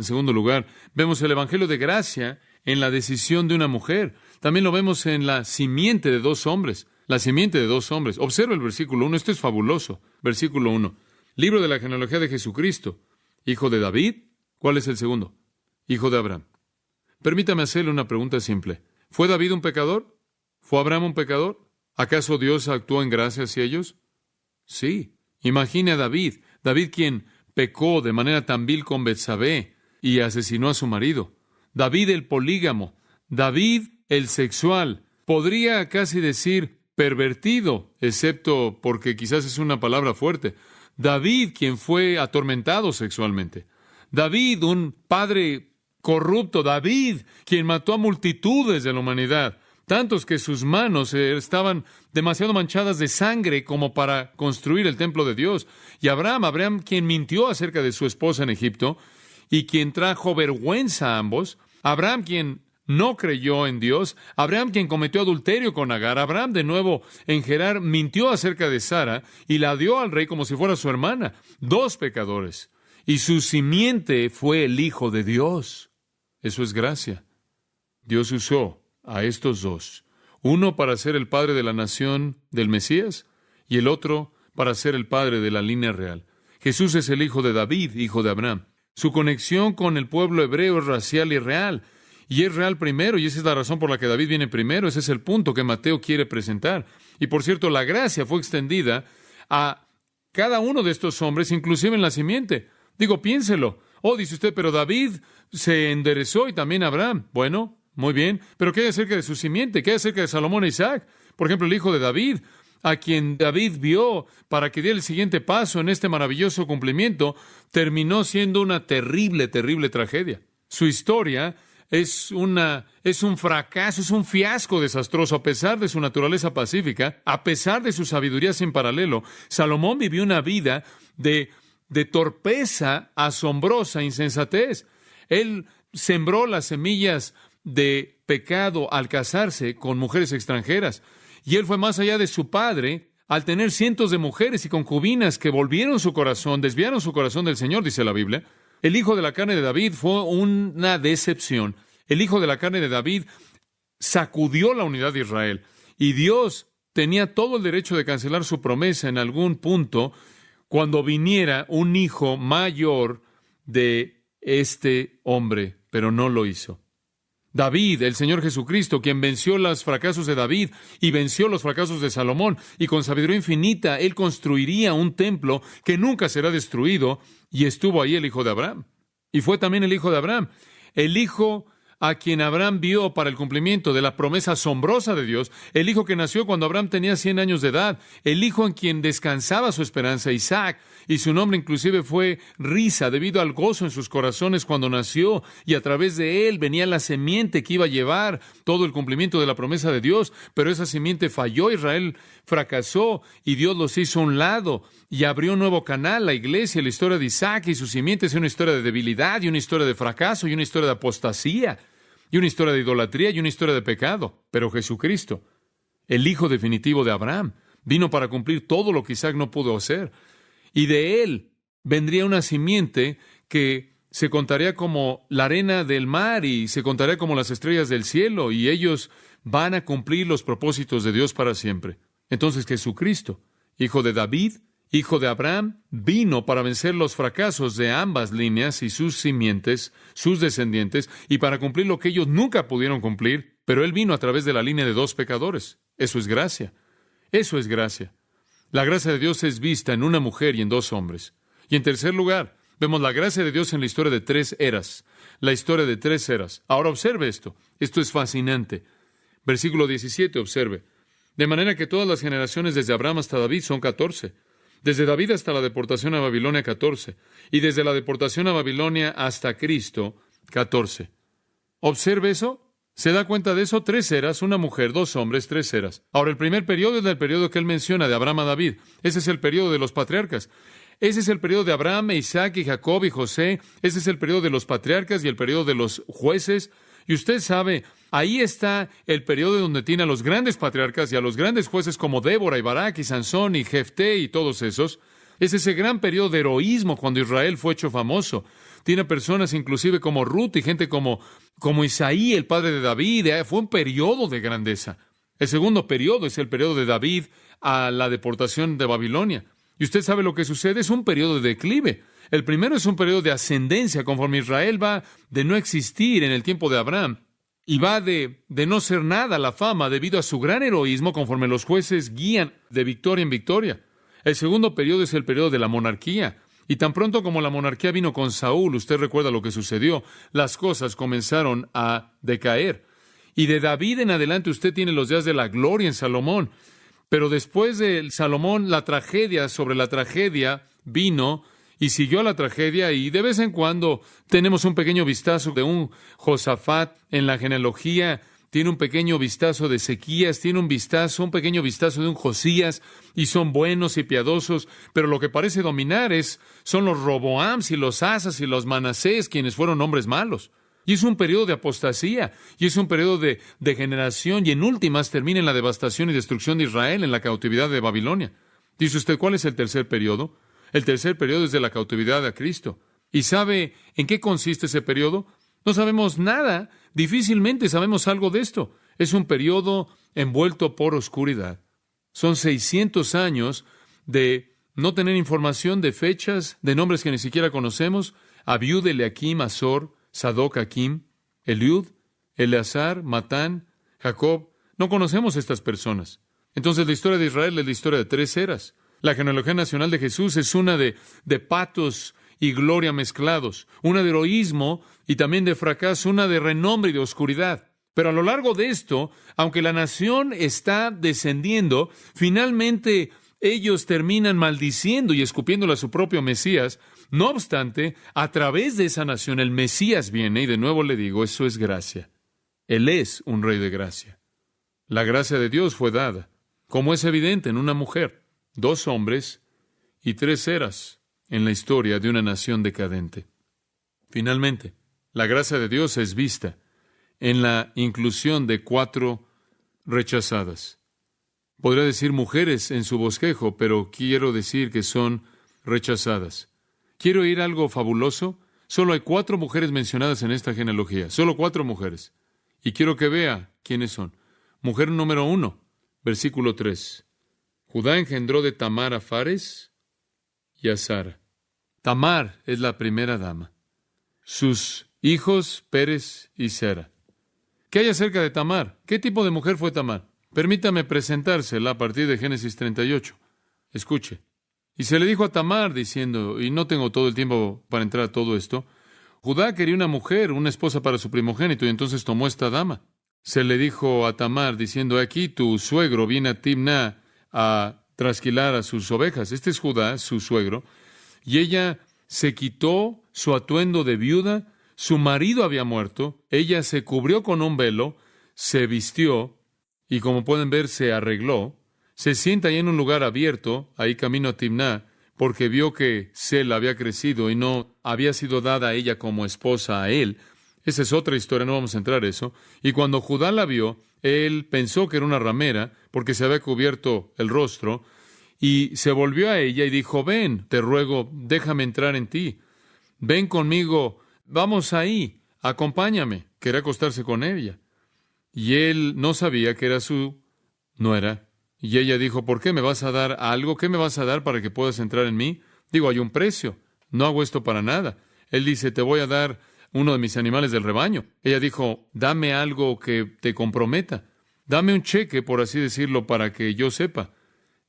En segundo lugar, vemos el Evangelio de gracia en la decisión de una mujer. También lo vemos en la simiente de dos hombres. La simiente de dos hombres. Observa el versículo 1. Esto es fabuloso. Versículo 1. Libro de la genealogía de Jesucristo. Hijo de David. ¿Cuál es el segundo? Hijo de Abraham. Permítame hacerle una pregunta simple. ¿Fue David un pecador? ¿Fue Abraham un pecador? ¿Acaso Dios actuó en gracia hacia ellos? Sí. Imagine a David. David quien pecó de manera tan vil con Betsabé y asesinó a su marido. David el polígamo. David el sexual. Podría casi decir pervertido, excepto porque quizás es una palabra fuerte. David quien fue atormentado sexualmente. David, un padre corrupto. David quien mató a multitudes de la humanidad. Tantos que sus manos estaban demasiado manchadas de sangre como para construir el templo de Dios. Y Abraham quien mintió acerca de su esposa en Egipto y quien trajo vergüenza a ambos. Abraham quien no creyó en Dios. Abraham quien cometió adulterio con Agar. Abraham de nuevo en Gerar mintió acerca de Sara y la dio al rey como si fuera su hermana. Dos pecadores. Y su simiente fue el Hijo de Dios. Eso es gracia. Dios usó a estos dos, uno para ser el padre de la nación del Mesías y el otro para ser el padre de la línea real. Jesús es el hijo de David, hijo de Abraham. Su conexión con el pueblo hebreo es racial y real, y es real primero, y esa es la razón por la que David viene primero. Ese es el punto que Mateo quiere presentar. Y por cierto, la gracia fue extendida a cada uno de estos hombres, inclusive en la simiente. Digo, piénselo. Oh, dice usted, pero David se enderezó y también Abraham. Bueno, muy bien, pero ¿qué hay acerca de su simiente? ¿Qué hay acerca de Salomón e Isaac? Por ejemplo, el hijo de David, a quien David vio para que diera el siguiente paso en este maravilloso cumplimiento, terminó siendo una terrible, terrible tragedia. Su historia es un fracaso, es un fiasco desastroso, a pesar de su naturaleza pacífica, a pesar de su sabiduría sin paralelo. Salomón vivió una vida de torpeza asombrosa, insensatez. Él sembró las semillas de pecado al casarse con mujeres extranjeras. Y él fue más allá de su padre al tener cientos de mujeres y concubinas que desviaron su corazón del Señor, dice la Biblia. El hijo de la carne de David fue una decepción. El hijo de la carne de David sacudió la unidad de Israel. Y Dios tenía todo el derecho de cancelar su promesa en algún punto cuando viniera un hijo mayor de este hombre, pero no lo hizo. David, el Señor Jesucristo, quien venció los fracasos de David y venció los fracasos de Salomón, y con sabiduría infinita, Él construiría un templo que nunca será destruido, y estuvo ahí el hijo de Abraham. Y fue también el hijo de Abraham, el hijo a quien Abraham vio para el cumplimiento de la promesa asombrosa de Dios, el hijo que nació cuando Abraham tenía 100 años de edad, el hijo en quien descansaba su esperanza, Isaac, y su nombre inclusive fue Risa, debido al gozo en sus corazones cuando nació, y a través de él venía la simiente que iba a llevar todo el cumplimiento de la promesa de Dios, pero esa simiente falló, Israel fracasó, y Dios los hizo a un lado, y abrió un nuevo canal, la iglesia. La historia de Isaac y su simiente es una historia de debilidad, y una historia de fracaso, y una historia de apostasía, y una historia de idolatría, y una historia de pecado. Pero Jesucristo, el hijo definitivo de Abraham, vino para cumplir todo lo que Isaac no pudo hacer. Y de él vendría una simiente que se contaría como la arena del mar y se contaría como las estrellas del cielo, y ellos van a cumplir los propósitos de Dios para siempre. Entonces Jesucristo, hijo de David, hijo de Abraham, vino para vencer los fracasos de ambas líneas y sus simientes, sus descendientes, y para cumplir lo que ellos nunca pudieron cumplir, pero Él vino a través de la línea de dos pecadores. Eso es gracia. Eso es gracia. La gracia de Dios es vista en una mujer y en dos hombres. Y en tercer lugar, vemos la gracia de Dios en la historia de tres eras. La historia de tres eras. Ahora observe esto. Esto es fascinante. Versículo 17, observe. De manera que todas las generaciones desde Abraham hasta David son 14. Desde David hasta la deportación a Babilonia, 14. Y desde la deportación a Babilonia hasta Cristo, 14. ¿Observe eso? ¿Se da cuenta de eso? Tres eras, una mujer, dos hombres, tres eras. Ahora, el primer periodo es el periodo que él menciona, de Abraham a David. Ese es el periodo de los patriarcas. Ese es el periodo de Abraham, Isaac y Jacob y José. Ese es el periodo de los patriarcas y el periodo de los jueces. Y usted sabe, ahí está el periodo donde tiene a los grandes patriarcas y a los grandes jueces como Débora y Barak y Sansón y Jefté y todos esos. Es ese gran periodo de heroísmo cuando Israel fue hecho famoso. Tiene personas inclusive como Ruth y gente como Isaí, el padre de David. Fue un periodo de grandeza. El segundo periodo es el periodo de David a la deportación de Babilonia. Y usted sabe lo que sucede, es un periodo de declive. El primero es un periodo de ascendencia, conforme Israel va de no existir en el tiempo de Abraham, y va de no ser nada la fama debido a su gran heroísmo, conforme los jueces guían de victoria en victoria. El segundo periodo es el periodo de la monarquía. Y tan pronto como la monarquía vino con Saúl, usted recuerda lo que sucedió, las cosas comenzaron a decaer. Y de David en adelante usted tiene los días de la gloria en Salomón. Pero después de Salomón, la tragedia sobre la tragedia vino y siguió a la tragedia, y de vez en cuando tenemos un pequeño vistazo de un Josafat en la genealogía, tiene un pequeño vistazo de Ezequías, tiene un pequeño vistazo de un Josías, y son buenos y piadosos, pero lo que parece dominar son los Roboams y los Asas y los Manasés, quienes fueron hombres malos. Y es un periodo de apostasía, y es un periodo de degeneración, y en últimas termina en la devastación y destrucción de Israel en la cautividad de Babilonia. Dice usted, ¿cuál es el tercer periodo? El tercer periodo es de la cautividad a Cristo. ¿Y sabe en qué consiste ese periodo? No sabemos nada, difícilmente sabemos algo de esto. Es un periodo envuelto por oscuridad. Son 600 años de no tener información, de fechas, de nombres que ni siquiera conocemos. Abiud, Eliakim, Azor, Sadoc, Akim, Eliud, Eleazar, Matán, Jacob. No conocemos estas personas. Entonces la historia de Israel es la historia de 3 eras. La genealogía nacional de Jesús es una de patos y gloria mezclados, una de heroísmo y también de fracaso, una de renombre y de oscuridad. Pero a lo largo de esto, aunque la nación está descendiendo, finalmente ellos terminan maldiciendo y escupiéndole a su propio Mesías. No obstante, a través de esa nación el Mesías viene, y de nuevo le digo, eso es gracia. Él es un rey de gracia. La gracia de Dios fue dada, como es evidente en una mujer, 2 hombres y 3 eras en la historia de una nación decadente. Finalmente, la gracia de Dios es vista en la inclusión de 4 rechazadas. Podría decir mujeres en su bosquejo, pero quiero decir que son rechazadas. ¿Quiero oír algo fabuloso? Solo hay 4 mujeres mencionadas en esta genealogía, solo 4 mujeres. Y quiero que vea quiénes son. Mujer número 1, versículo 3. Judá engendró de Tamar a Fares y a Sara. Tamar es la primera dama. Sus hijos, Pérez y Sera. ¿Qué hay acerca de Tamar? ¿Qué tipo de mujer fue Tamar? Permítame presentársela a partir de Génesis 38. Escuche. Y se le dijo a Tamar, diciendo, y no tengo todo el tiempo para entrar a todo esto, Judá quería una mujer, una esposa para su primogénito, y entonces tomó esta dama. Se le dijo a Tamar, diciendo, aquí tu suegro viene a Timná a trasquilar a sus ovejas. Este es Judá, su suegro, y ella se quitó su atuendo de viuda, su marido había muerto, ella se cubrió con un velo, se vistió, y como pueden ver, se arregló, se sienta ahí en un lugar abierto, ahí camino a Timná, porque vio que Sela había crecido y no había sido dada a ella como esposa a él. Esa es otra historia, no vamos a entrar en eso. Y cuando Judá la vio, él pensó que era una ramera, porque se había cubierto el rostro, y se volvió a ella y dijo, ven, te ruego, déjame entrar en ti. Ven conmigo, vamos ahí, acompáñame. Quería acostarse con ella. Y él no sabía que era su nuera. Y ella dijo, ¿por qué me vas a dar algo? ¿Qué me vas a dar para que puedas entrar en mí? Digo, hay un precio. No hago esto para nada. Él dice, te voy a dar uno de mis animales del rebaño. Ella dijo, dame algo que te comprometa. Dame un cheque, por así decirlo, para que yo sepa,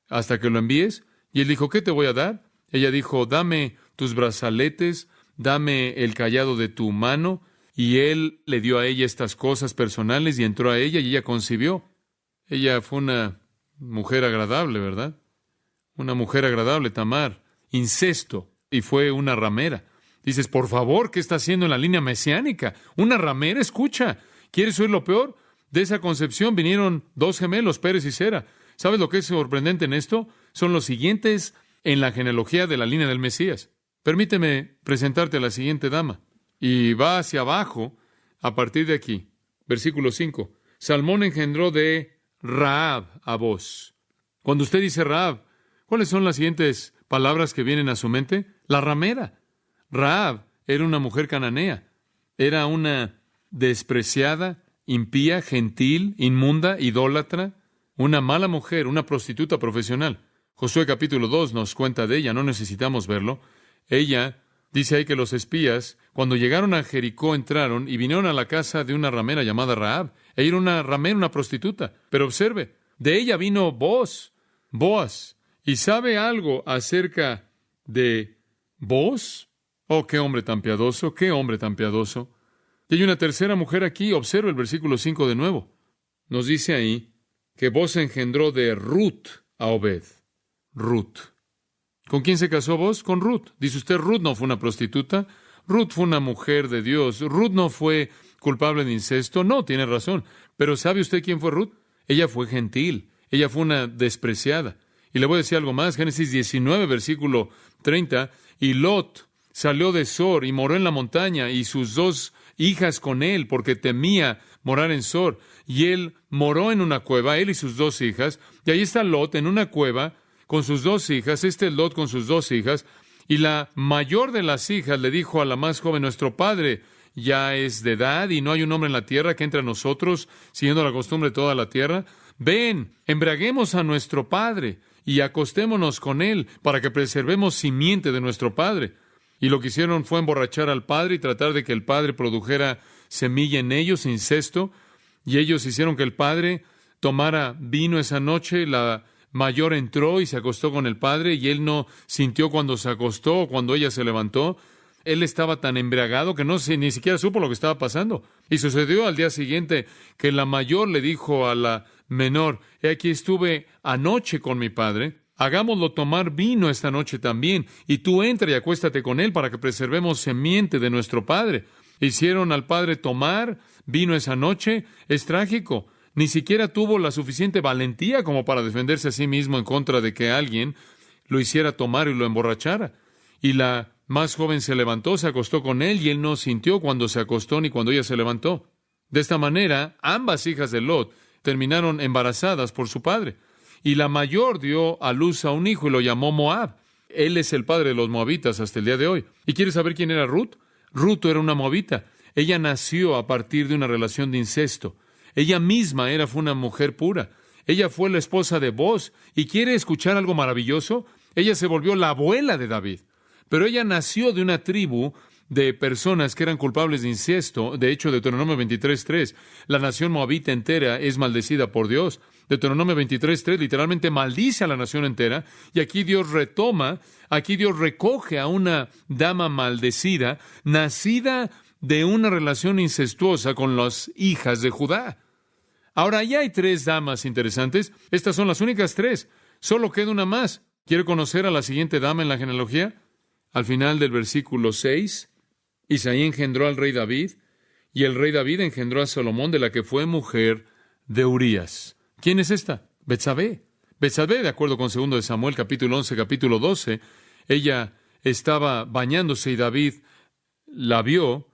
hasta que lo envíes. Y él dijo, ¿qué te voy a dar? Ella dijo, dame tus brazaletes, dame el cayado de tu mano. Y él le dio a ella estas cosas personales y entró a ella y ella concibió. Ella fue una mujer agradable, ¿verdad? Una mujer agradable, Tamar. Incesto. Y fue una ramera. Dices, por favor, ¿qué está haciendo en la línea mesiánica? Una ramera, escucha. ¿Quieres oír lo peor? De esa concepción vinieron 2 gemelos, Pérez y Sera. ¿Sabes lo que es sorprendente en esto? Son los siguientes en la genealogía de la línea del Mesías. Permíteme presentarte a la siguiente dama. Y va hacia abajo a partir de aquí. Versículo 5. Salmón engendró de Rahab a Boz. Cuando usted dice Rahab, ¿cuáles son las siguientes palabras que vienen a su mente? La ramera. Rahab era una mujer cananea. Era una despreciada, impía, gentil, inmunda, idólatra, una mala mujer, una prostituta profesional. Josué capítulo 2 nos cuenta de ella, no necesitamos verlo. Ella, dice ahí que los espías, cuando llegaron a Jericó, entraron y vinieron a la casa de una ramera llamada Rahab. Ella era una ramera, una prostituta. Pero observe, de ella vino Boaz. ¿Y sabe algo acerca de Boaz? Oh, qué hombre tan piadoso, qué hombre tan piadoso. Y hay una tercera mujer aquí. Observa el versículo 5 de nuevo. Nos dice ahí que Boaz engendró de Ruth a Obed. Ruth. ¿Con quién se casó Boaz? Con Ruth. Dice usted, Ruth no fue una prostituta. Ruth fue una mujer de Dios. Ruth no fue culpable de incesto. No, tiene razón. Pero ¿sabe usted quién fue Ruth? Ella fue gentil. Ella fue una despreciada. Y le voy a decir algo más. Génesis 19, versículo 30. Y Lot salió de Sor y moró en la montaña, y sus 2 hijas con él, porque temía morar en Sor. Y él moró en una cueva, él y sus 2 hijas. Y ahí está Lot en una cueva con sus 2 hijas. Este es Lot con sus 2 hijas. Y la mayor de las hijas le dijo a la más joven: nuestro padre ya es de edad y no hay un hombre en la tierra que entre a nosotros, siguiendo la costumbre de toda la tierra. Ven, embriaguemos a nuestro padre y acostémonos con él para que preservemos simiente de nuestro padre. Y lo que hicieron fue emborrachar al padre y tratar de que el padre produjera semilla en ellos, incesto. Y ellos hicieron que el padre tomara vino esa noche. La mayor entró y se acostó con el padre, y él no sintió cuando se acostó o cuando ella se levantó. Él estaba tan embriagado que ni siquiera supo lo que estaba pasando. Y sucedió al día siguiente que la mayor le dijo a la menor: he aquí estuve anoche con mi padre, hagámoslo tomar vino esta noche también, y tú entra y acuéstate con él para que preservemos simiente de nuestro padre. Hicieron al padre tomar vino esa noche. Es trágico. Ni siquiera tuvo la suficiente valentía como para defenderse a sí mismo en contra de que alguien lo hiciera tomar y lo emborrachara. Y la más joven se levantó, se acostó con él, y él no sintió cuando se acostó ni cuando ella se levantó. De esta manera, ambas hijas de Lot terminaron embarazadas por su padre. Y la mayor dio a luz a un hijo y lo llamó Moab. Él es el padre de los moabitas hasta el día de hoy. ¿Y quieres saber quién era Ruth? Ruth era una moabita. Ella nació a partir de una relación de incesto. Ella misma fue una mujer pura. Ella fue la esposa de Boaz. ¿Y quiere escuchar algo maravilloso? Ella se volvió la abuela de David. Pero ella nació de una tribu de personas que eran culpables de incesto. De hecho, Deuteronomio 23:3, la nación moabita entera es maldecida por Dios. Deuteronomio 23:3 literalmente maldice a la nación entera. Y aquí Dios recoge a una dama maldecida, nacida de una relación incestuosa con las hijas de Judá. Ahora, ya hay 3 damas interesantes. Estas son las únicas 3. Solo queda una más. ¿Quiere conocer a la siguiente dama en la genealogía? Al final del versículo 6, Isaí engendró al rey David, y el rey David engendró a Salomón, de la que fue mujer de Urías. ¿Quién es esta? Betsabé. Betsabé, de acuerdo con 2 de Samuel, capítulo 11, capítulo 12, ella estaba bañándose y David la vio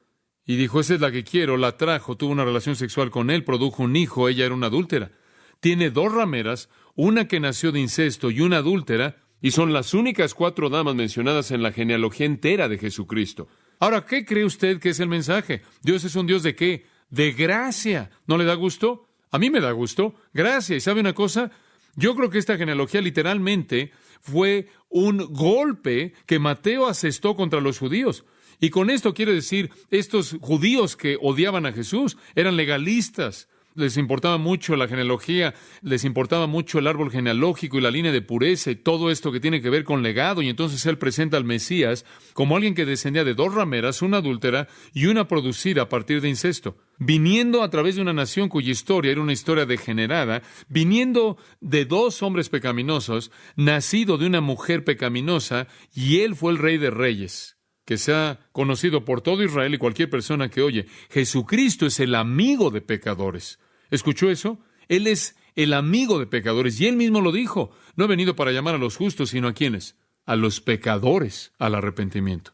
y dijo: esa es la que quiero. La trajo, tuvo una relación sexual con él, produjo un hijo. Ella era una adúltera. Tiene 2 rameras, una que nació de incesto y una adúltera, y son las únicas 4 damas mencionadas en la genealogía entera de Jesucristo. Ahora, ¿qué cree usted que es el mensaje? ¿Dios es un Dios de qué? De gracia. ¿No le da gusto? A mí me da gusto. Gracia. ¿Y sabe una cosa? Yo creo que esta genealogía literalmente fue un golpe que Mateo asestó contra los judíos. Y con esto quiere decir, estos judíos que odiaban a Jesús eran legalistas. Les importaba mucho la genealogía, les importaba mucho el árbol genealógico y la línea de pureza y todo esto que tiene que ver con legado. Y entonces él presenta al Mesías como alguien que descendía de 2 rameras, una adúltera y una producida a partir de incesto, viniendo a través de una nación cuya historia era una historia degenerada, viniendo de 2 hombres pecaminosos, nacido de una mujer pecaminosa, y él fue el Rey de Reyes, que sea conocido por todo Israel y cualquier persona que oye. Jesucristo es el amigo de pecadores. ¿Escuchó eso? Él es el amigo de pecadores, y él mismo lo dijo. No he venido para llamar a los justos, sino a ¿quiénes? A los pecadores al arrepentimiento.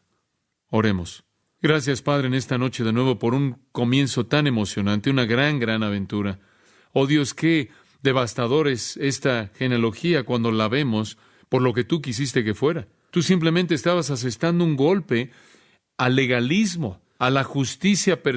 Oremos. Gracias, Padre, en esta noche de nuevo por un comienzo tan emocionante, una gran, gran aventura. Oh Dios, qué devastador es esta genealogía cuando la vemos por lo que tú quisiste que fuera. Tú simplemente estabas asestando un golpe al legalismo, a la justicia personal,